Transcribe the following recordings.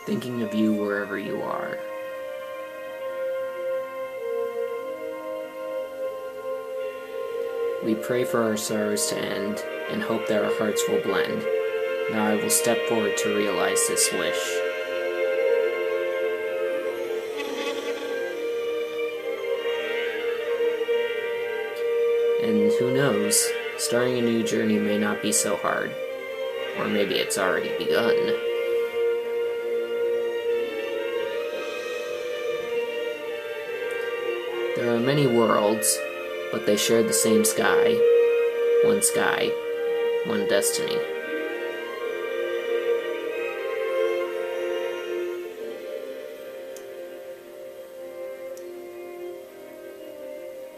thinking of you wherever you are. We pray for our sorrows to end, and hope that our hearts will blend. Now I will step forward to realize this wish. And who knows, starting a new journey may not be so hard. Or maybe it's already begun. There are many worlds, but they share the same sky, one destiny.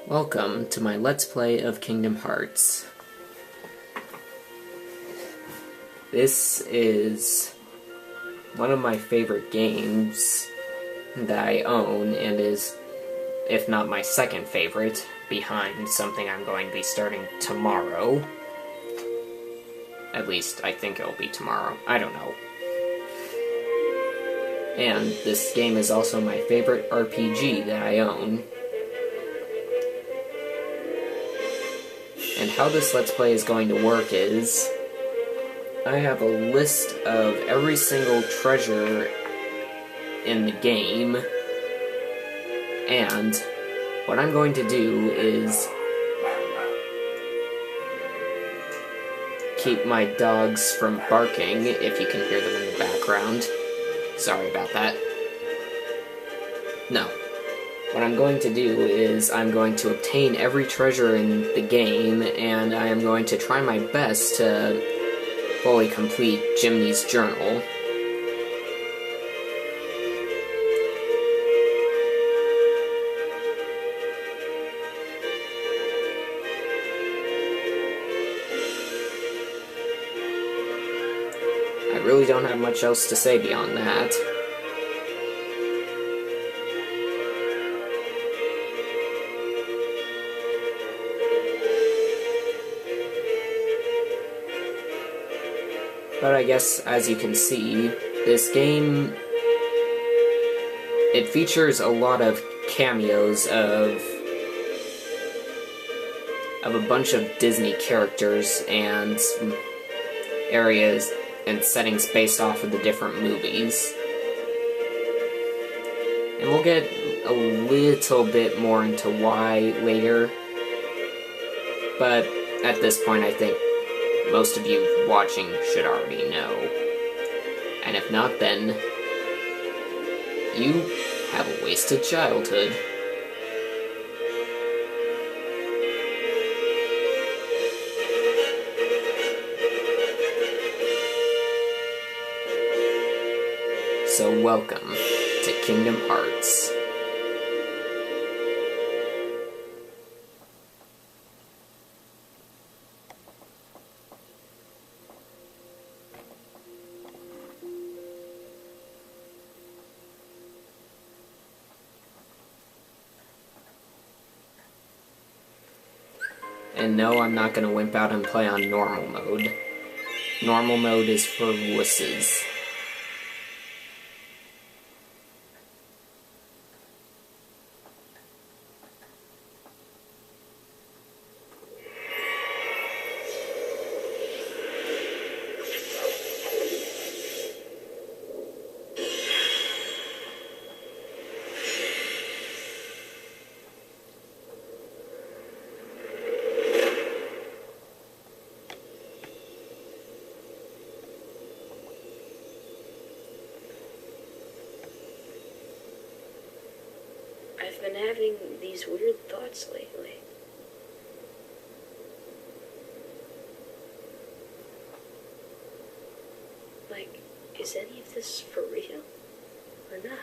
Welcome to my Let's Play of Kingdom Hearts. This is one of my favorite games that I own, and is, if not my second favorite, behind something I'm going to be starting tomorrow. At least, I think it'll be tomorrow. I don't know. And this game is also my favorite RPG that I own. And how this Let's Play is going to work is, I have a list of every single treasure in the game, and what I'm going to do is keep my dogs from barking, if you can hear them in the background. Sorry about that. No. What I'm going to do is I'm going to obtain every treasure in the game, and I am going to try my best to fully complete Jiminy's Journal. I really don't have much else to say beyond that. But I guess, as you can see, this game, it features a lot of cameos of a bunch of Disney characters and areas and settings based off of the different movies. And we'll get a little bit more into why later, but at this point I think most of you watching should already know. And if not, then you have a wasted childhood. So welcome to Kingdom Hearts. And no, I'm not gonna wimp out and play on normal mode. Normal mode is for wusses. I've been having these weird thoughts lately. Like, is any of this for real? Or not?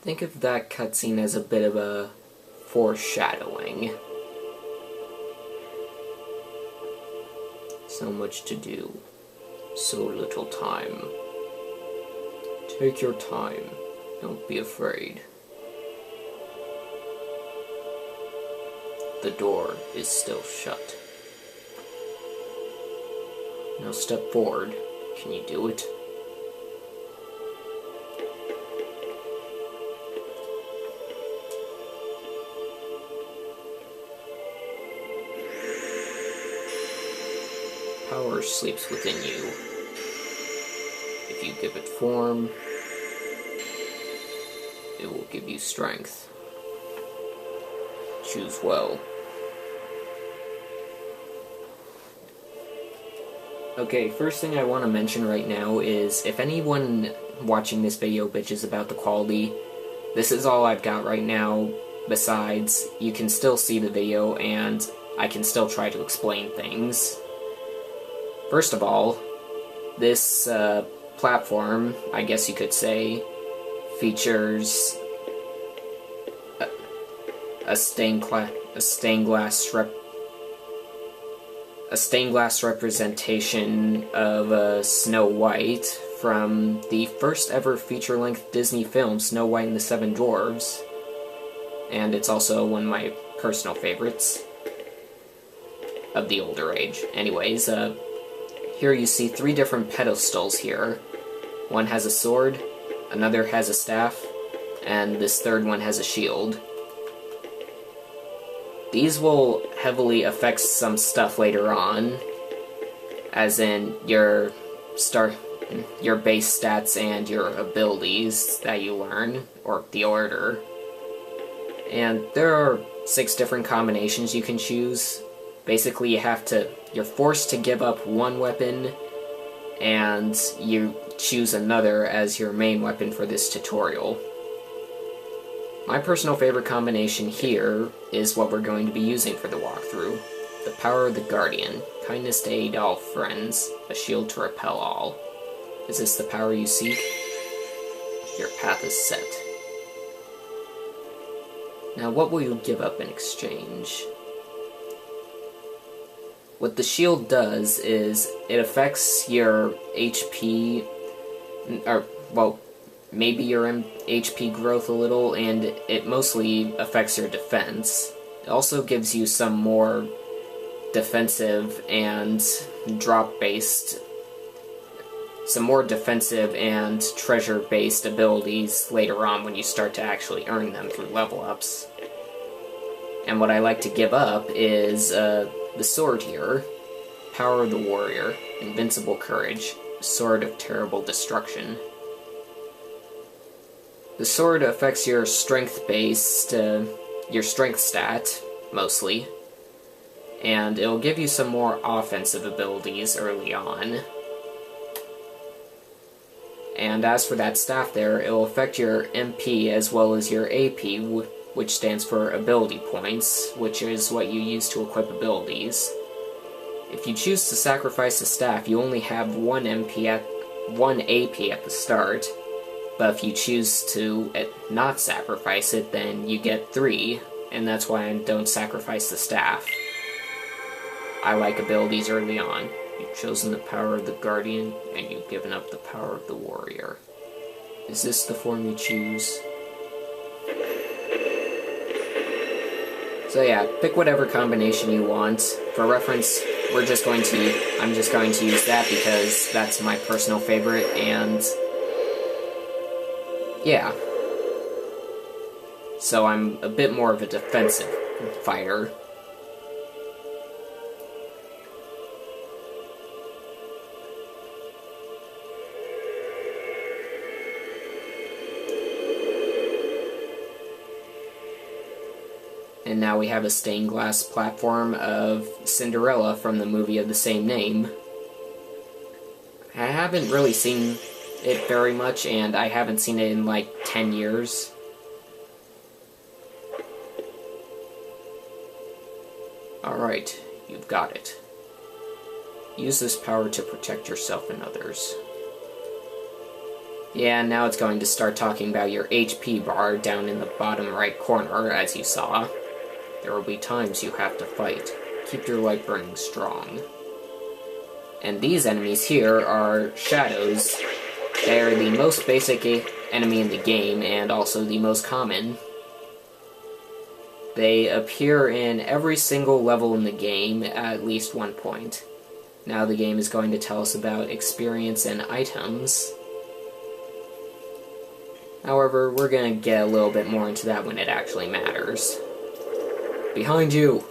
Think of that cutscene as a bit of a foreshadowing. So much to do, so little time. Take your time, don't be afraid. The door is still shut. Now step forward. Can you do it? Power sleeps within you. If you give it form, it will give you strength. Choose well. Okay, first thing I want to mention right now is, if anyone watching this video bitches about the quality, this is all I've got right now. Besides, you can still see the video, and I can still try to explain things. First of all, this platform, I guess you could say, features a stained glass representation of Snow White from the first ever feature-length Disney film, Snow White and the Seven Dwarfs, and it's also one of my personal favorites of the older age. Anyways, here you see 3 different pedestals here. One has a sword, another has a staff, and this third one has a shield. These will heavily affect some stuff later on, as in your base stats and your abilities that you learn, or the order. And there are 6 different combinations you can choose. Basically, you're forced to give up one weapon, and you choose another as your main weapon for this tutorial. My personal favorite combination here is what we're going to be using for the walkthrough. The Power of the Guardian. Kindness to aid all friends. A shield to repel all. Is this the power you seek? Your path is set. Now, what will you give up in exchange? What the shield does is, it affects your HP, or, well, maybe your HP growth a little, and it mostly affects your defense. It also gives you some more defensive and drop-based, some more defensive and treasure-based abilities later on when you start to actually earn them through level-ups. And what I like to give up is the sword here, Power of the Warrior, Invincible Courage, Sword of Terrible Destruction. The sword affects your strength-based, your strength stat, mostly, and it'll give you some more offensive abilities early on. And as for that staff there, it'll affect your MP as well as your AP, which stands for Ability Points, which is what you use to equip abilities. If you choose to sacrifice the staff, you only have one AP at the start, but if you choose to not sacrifice it, then you get 3, and that's why I don't sacrifice the staff. I like abilities early on. You've chosen the Power of the Guardian, and you've given up the Power of the Warrior. Is this the form you choose? So yeah, pick whatever combination you want. For reference, I'm just going to use that because that's my personal favorite, and yeah. So I'm a bit more of a defensive fighter. And now we have a stained glass platform of Cinderella from the movie of the same name. I haven't really seen it very much, and I haven't seen it in like 10 years. Alright, you've got it. Use this power to protect yourself and others. Yeah, now it's going to start talking about your HP bar down in the bottom right corner, as you saw. There will be times you have to fight. Keep your light burning strong. And these enemies here are shadows. They are the most basic enemy in the game, and also the most common. They appear in every single level in the game at least one point. Now the game is going to tell us about experience and items. However, we're going to get a little bit more into that when it actually matters. Behind you!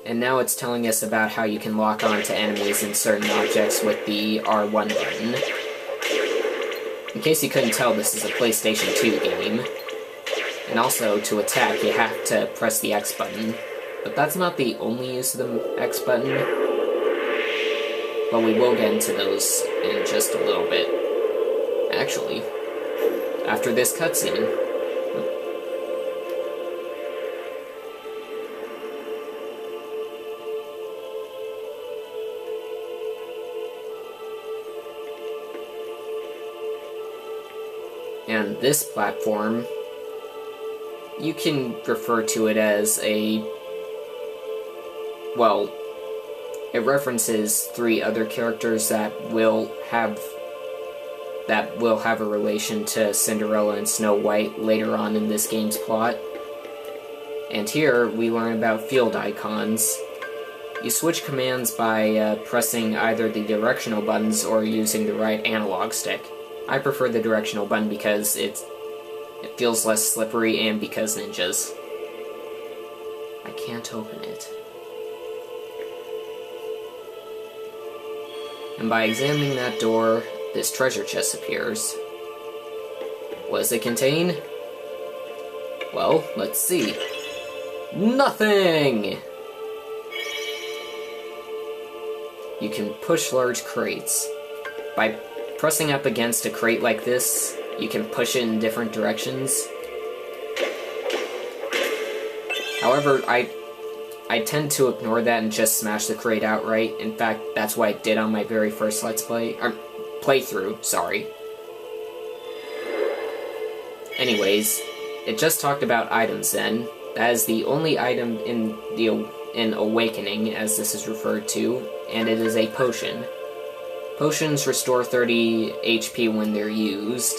And now it's telling us about how you can lock onto enemies and certain objects with the R1 button. In case you couldn't tell, this is a PlayStation 2 game. And also, to attack, you have to press the X button. But that's not the only use of the X button. But we will get into those in just a little bit. Actually, after this cutscene. And this platform, you can refer to it as a, well, it references 3 other characters that will have a relation to Cinderella and Snow White later on in this game's plot. And here we learn about field icons. You switch commands by pressing either the directional buttons or using the right analog stick. I prefer the directional button because it feels less slippery, and because ninjas. I can't open it. And by examining that door, this treasure chest appears. What does it contain? Well, let's see. Nothing! You can push large crates. By pressing up against a crate like this, you can push it in different directions. However, I tend to ignore that and just smash the crate outright. In fact, that's what I did on my very first Let's Play, or playthrough, sorry. Anyways, it just talked about items then. That is the only item in Awakening, as this is referred to, and it is a potion. Potions restore 30 HP when they're used.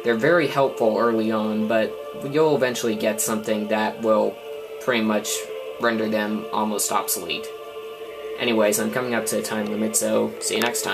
They're very helpful early on, but you'll eventually get something that will pretty much render them almost obsolete. Anyways, I'm coming up to the time limit, so see you next time.